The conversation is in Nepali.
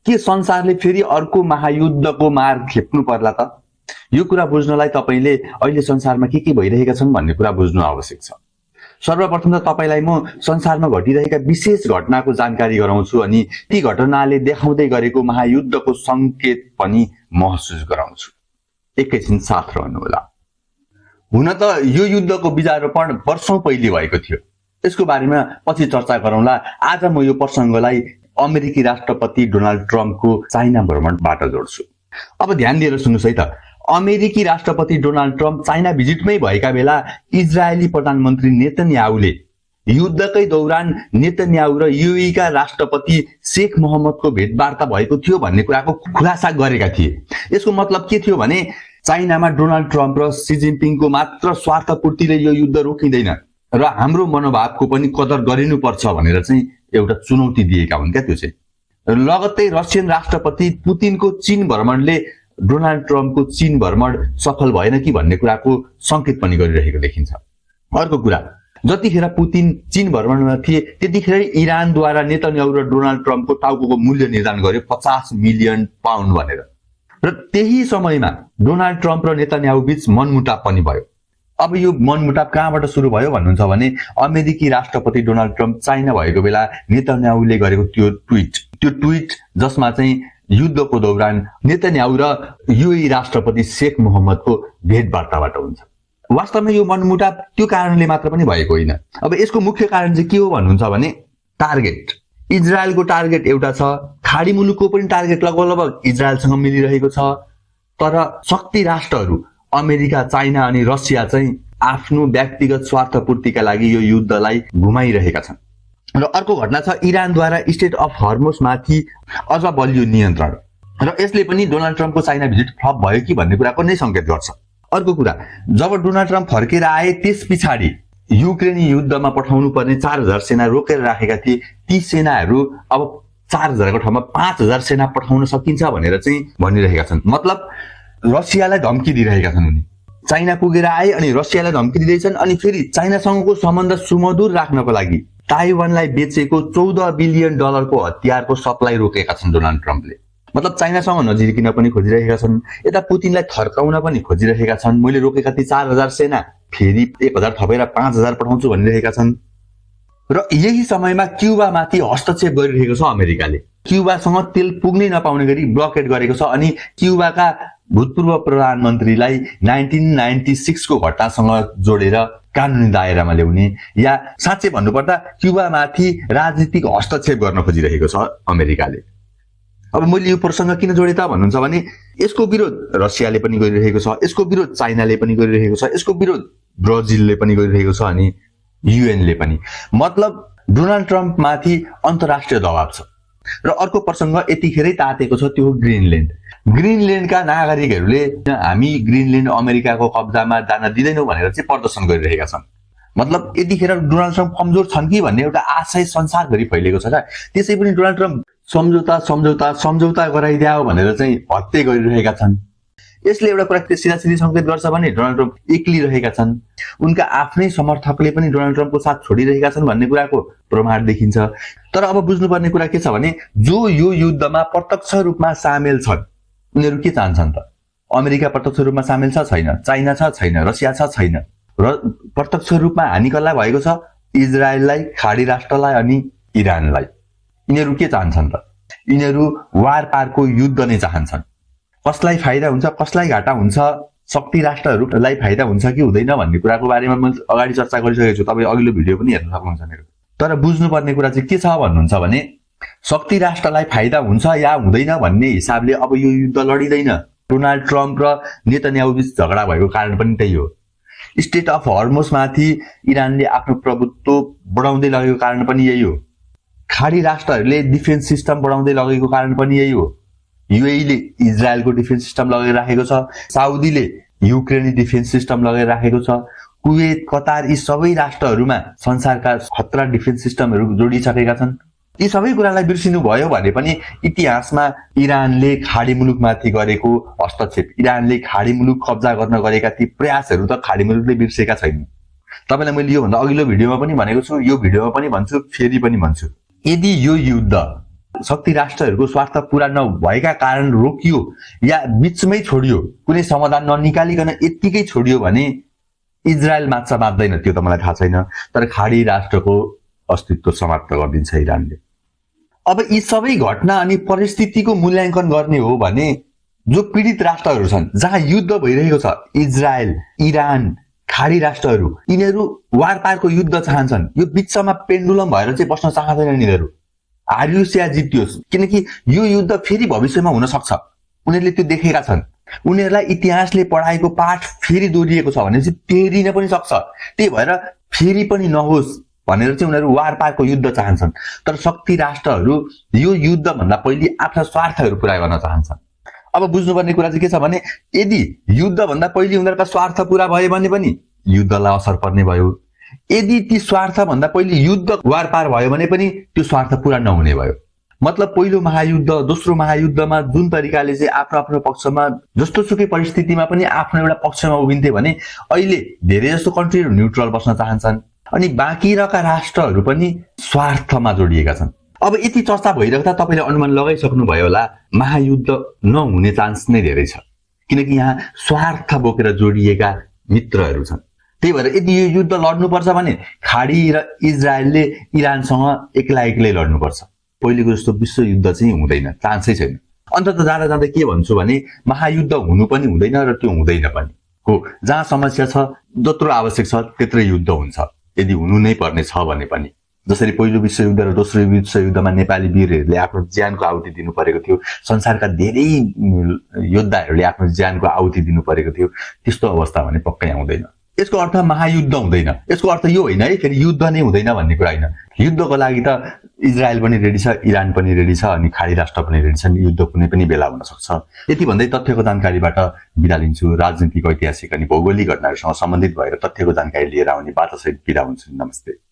के संसारले फेरि अर्को महायुद्धको मार खेप्नु पर्ला त? यो कुरा बुझ्नलाई तपाईले अहिले संसारमा के भइरहेका छन् भन्ने कुरा बुझ्नु आवश्यक छ। सर्वप्रथम त तपाईलाई म संसारमा घटिरहेका विशेष घटनाको जानकारी गराउँछु अनि ती घटनाले देखाउँदै गरेको महायुद्धको संकेत पनि महसुस गराउँछु। एकैछिन साथ रहनुहोला। हुन त यो युद्धको बीजारोपण वर्षौं पहिले भएको थियो। यसको बारेमा पछि चर्चा गरौँला। आज म यो प्रसङ्गलाई अमेरिकी राष्ट्रपति डोनाल्ड ट्रम्पको चाइना भ्रमणबाट जोड्छु। अब ध्यान दिएर सुन्नुस् है त। अमेरिकी राष्ट्रपति डोनाल्ड ट्रम्प चाइना भिजिटमै भएका बेला इजरायली प्रधानमन्त्री नेतन्याहुले युद्धकै दौरान नेतन्याहु र यूएई का राष्ट्रपति शेख मोहम्मदको भेटवार्ता भएको थियो भन्ने कुराको खुलासा गरेका थिए। यसको मतलब के थियो भने चाइनामा डोनाल्ड ट्रम्प र सी जिनपिङको मात्र स्वार्थपूर्तिले यो युद्ध रोकिँदैन र हाम्रो मनोभावको पनि कदर गरिनुपर्छ भनेर चाहिँ एउटा चुनौती दिएका हुन् क्या। त्यो चाहिँ लगत्तै रसियन राष्ट्रपति पुतिनको चीन भ्रमणले डोनाल्ड ट्रम्पको चीन भ्रमण सफल भएन कि भन्ने कुराको संकेत पनि गरिरहेको देखिन्छ। अर्को कुरा, जतिखेर पुतिन चीन भ्रमणमा थिए त्यतिखेर इरानद्वारा नेतन्याहु र डोनाल्ड ट्रम्पको टाउकोको मूल्य निर्धारण गर्यो 50 मिलियन पाउन्ड भनेर। र त्यही समयमा डोनाल्ड ट्रम्प र नेतन्याहु बीच मनमुटाव पनि भयो। अब यो मनमुटाव कहाँबाट सुरु भयो भन्नुहुन्छ भने अमेरिकी राष्ट्रपति डोनाल्ड ट्रम्प चाइना भएको बेला नेतन्याहुले गरेको त्यो ट्विट जसमा चाहिँ युद्धको दौरान नेतन्याहु र यूएई राष्ट्रपति शेख मोहम्मदको भेटवार्ताबाट हुन्छ। वास्तवमा यो मनमुटाव त्यो कारणले मात्र पनि भएको होइन। अब यसको मुख्य कारण चाहिँ के हो भन्नुहुन्छ भने टार्गेट। इजरायलको टार्गेट एउटा छ, खाडी मुलुकको पनि टार्गेट लगभग इजरायलसँग मिलिरहेको छ। तर शक्ति राष्ट्रहरू अमेरिका, चाइना अनि रसिया चाहिँ आफ्नो व्यक्तिगत स्वार्थपूर्तिका लागि यो युद्धलाई घुमाइरहेका छन्। र अर्को घटना छ इरानद्वारा स्टेट अफ हर्मुजमाथि अझ बलियो नियन्त्रण, र यसले पनि डोनाल्ड ट्रम्पको चाइना भिजिट फ्लप भयो कि भन्ने कुराको नै संकेत गर्छ। अर्को कुरा, जब डोनाल्ड ट्रम्प फर्केर आए त्यस पछाडि युक्रेनी युद्धमा पठाउनु पर्ने 4000 सेना रोकेर राखेका थिए। ती सेनाहरू अब 4000 को ठाउँमा 5000 सेना पठाउन सकिन्छ भनेर चाहिँ भनिरहेका छन्। मतलब रसियालाई धम्की दिइरहेका छन् उनी। चाइना पुगेर आए अनि रसियालाई धम्की दिँदैछन् अनि फेरि चाइनासँगको सम्बन्ध सुमधुर राख्नको लागि ताइवानलाई बेचेको $14 बिलियन को हतियारको सप्लाई रोकेका छन् डोनाल्ड ट्रम्पले। मतलब चाइनासँग नजिकिन पनि खोजिरहेका छन्, यता पुतिनलाई थर्काउन पनि खोजिरहेका छन्। मैले रोकेका ती 4000 सेना फेरि 1000 थपेर 5000 पठाउँछु भनिरहेका छन्। र यही समयमा क्युबामाथि हस्तक्षेप गरिरहेको छ अमेरिकाले। क्युबासँग तेल पुग्नै नपाउने गरी ब्लकेट गरेको छ अनि क्युबाका भूतपूर्व प्रधानमन्त्रीलाई 1996 को घटनासँग जोडेर कानुनी दायरामा ल्याउने, या साँच्चै भन्नुपर्दा क्युबामाथि राजनीतिक हस्तक्षेप गर्न खोजिरहेको छ अमेरिकाले। अब मैले यो प्रसङ्ग किन जोडे त भन्नुहुन्छ भने यसको विरोध रसियाले पनि गरिरहेको छ, यसको विरोध चाइनाले पनि गरिरहेको छ, यसको विरोध ब्राजिलले पनि गरिरहेको छ अनि युएनले पनि। मतलब डोनाल्ड ट्रम्प माथि अन्तर्राष्ट्रिय दबाव छ। र अर्को प्रसङ्ग यतिखेरै तातेको छ, त्यो हो ग्रिनल्यान्ड। ग्रिनल्यान्डका नागरिकहरूले हामी ग्रिनल्यान्ड अमेरिकाको कब्जामा जान दिँदैनौँ भनेर चाहिँ प्रदर्शन गरिरहेका छन्। मतलब यतिखेर डोनाल्ड ट्रम्प कमजोर छन् कि भन्ने एउटा आशय संसारभरि फैलिएको छ। त्यसै पनि डोनाल्ड ट्रम्प सम्झौता गराइदियो भनेर चाहिँ हत्या गरिरहेका छन्। यसले एउटा कुरा सिधासिधी संकेत गर्छ भने डोनाल्ड ट्रम्प एक्लिरहेका छन्। उनका आफ्नै समर्थकले पनि डोनाल्ड ट्रम्पको साथ छोडिरहेका छन् भन्ने कुराको प्रमाण देखिन्छ। तर अब बुझ्नुपर्ने कुरा के छ भने जो यो युद्धमा प्रत्यक्ष रूपमा सामेल छन् उनीहरू के चाहन्छन् त? अमेरिका प्रत्यक्ष रूपमा सामेल छ छैन, चाइना छ छैन, रसिया छ छैन, र प्रत्यक्ष रूपमा हानि कसलाई भएको छ? इजरायललाई, खाडी राष्ट्रलाई अनि इरानलाई। यिनीहरू के चाहन्छन् त? यिनीहरू वार पारको युद्ध नै चाहन्छन्। कसलाई फाइदा हुन्छ, कसलाई घाटा हुन्छ, शक्ति राष्ट्रहरूलाई फाइदा हुन्छ कि हुँदैन भन्ने कुराको बारेमा मैले अगाडि चर्चा गरिसकेको छु। तपाईँ अघिल्लो भिडियो पनि हेर्न सक्नुहुन्छ मेरो। तर बुझ्नुपर्ने कुरा चाहिँ के छ भन्नुहुन्छ भने शक्ति राष्ट्रलाई फाइदा हुन्छ या हुँदैन भन्ने हिसाबले अब यो युद्ध लडिँदैन। डोनाल्ड ट्रम्प र नेतन्याहु बीच झगडा भएको कारण पनि त्यही हो। स्टेट अफ हर्मुजमाथि इरानले आफ्नो प्रभुत्व बढाउँदै लगेको कारण पनि यही हो। खाडी राष्ट्रहरूले डिफेन्स सिस्टम बढाउँदै लगेको कारण पनि यही हो। यूएईले इजरायलको डिफेन्स सिस्टम लगाएर राखेको छ, साउदीले युक्रेनी डिफेन्स सिस्टम लगाएर राखेको छ, कुवेत, कतार यी सबै राष्ट्रहरूमा संसारका खतरा डिफेन्स सिस्टमहरू जोडिसकेका छन्। यी सबै कुरालाई बिर्सिनु भयो भने पनि इतिहासमा इरानले खाडी मुलुकमाथि गरेको हस्तक्षेप, इरानले खाडी मुलुक कब्जा गर्न गरेका ती प्रयासहरू त खाडी मुलुकले बिर्सेका छैनन्। तपाईलाई मैले योभन्दा अघिल्लो भिडियोमा पनि भनेको छु, यो भिडियोमा पनि भन्छु, फेरि पनि भन्छु। यदि यो युद्ध शक्ति राष्ट्रहरूको स्वार्थ पूरा नभएका कारण रोकियो या बीचमै छोडियो, कुनै समाधान ननिकालिकन यत्तिकै छोडियो भने इजरायल मात्दैन त्यो त मलाई थाहा छैन, तर खाडी राष्ट्रको अस्तित्व समाप्त गरिदिन्छ इरानले। अब यी सबै घटना अनि परिस्थितिको मूल्याङ्कन गर्ने हो भने जो पीडित राष्ट्रहरू छन्, जहाँ युद्ध भइरहेको छ, इजरायल, इरान, खाडी राष्ट्रहरू, यिनीहरू वारपारको युद्ध चाहन्छन्। यो बिचमा पेन्डुलम भएर चाहिँ बस्न चाहँदैनन् यिनीहरू। हारियोस् या जितियोस्, किनकि यो युद्ध फेरि भविष्यमा हुन सक्छ, उनीहरूले त्यो देखेका छन्। उनीहरूलाई इतिहासले पढाएको पाठ फेरि दोहोरिएको छ भने चाहिँ तेरिन पनि सक्छ। त्यही भएर फेरि पनि नहोस् भनेर चाहिँ उनीहरू वारपारको युद्ध चाहन्छन्। तर शक्ति राष्ट्रहरू यो युद्ध भन्दा पहिले आफ्ना स्वार्थहरू पूरा गर्न चाहन्छन्। अब बुझ्नुपर्ने कुरा चाहिँ के छ भने यदि युद्ध भन्दा पहिले उनीहरूका स्वार्थ पूरा भयो भने पनि युद्धलाई असर पर्ने भयो। यदि ती स्वार्थ भन्दा पहिले युद्ध वारपार भयो भने पनि त्यो स्वार्थ पूरा नहुने भयो। मतलब पहिलो महायुद्ध, दोस्रो महायुद्धमा जुन तरिकाले चाहिँ आफ्नो आफ्नो पक्षमा जस्तो सुकै परिस्थितिमा पनि आफ्नो एउटा पक्षमा उभिन्थे भने अहिले धेरै जस्तो कन्ट्रीहरू न्युट्रल बस्न चाहन्छन् अनि बाँकी रहेका राष्ट्रहरू पनि स्वार्थमा जोडिएका छन्। अब यति चर्चा भइरहेको त तपाईले अनुमान लगाइसक्नु भयो होला महायुद्ध नहुने चान्स नै धेरै छ, किनकि यहाँ स्वार्थ बोकेर जोडिएका मित्रहरू छन्। त्यही भएर यदि यो युद्ध लड्नुपर्छ भने खाडी र इजरायलले इरानसँग एक्लै लड्नुपर्छ। पहिलेको जस्तो विश्वयुद्ध चाहिँ हुँदैन, चान्सै छैन। अन्ततः जाँदा जाँदै के भन्छु भने महायुद्ध हुनु पनि हुँदैन र त्यो हुँदैन पनि हो। जहाँ समस्या छ, जत्रो आवश्यक छ त्यत्रै युद्ध हुन्छ, यदि हुनु नै पर्ने छ भने पनि। जसरी पहिलो विश्वयुद्ध र दोस्रो विश्वयुद्धमा नेपाली वीरहरूले आफ्नो ज्यानको आहुति दिनु परेको थियो, संसारका धेरै योद्धाहरूले आफ्नो ज्यानको आहुति दिनु परेको थियो, त्यस्तो अवस्था भने पक्कै आउँदैन। यसको अर्थ महायुद्ध हुँदैन, यसको अर्थ यो होइन है फेरि युद्ध नै हुँदैन भन्ने कुरा होइन। युद्धको लागि त इजरायल पनि रेडी छ, इरान पनि रेडी छ अनि खाडी राष्ट्र पनि रेडी छन्। युद्ध कुनै पनि बेला हुन सक्छ। यति भन्दै तथ्यको जानकारीबाट बिदा लिन्छु। राजनीतिक, ऐतिहासिक अनि भौगोलिक घटनाहरूसँग सम्बन्धित भएर तथ्यको जानकारी लिएर आउने बाचासहित बिदा हुन्छु। नमस्ते।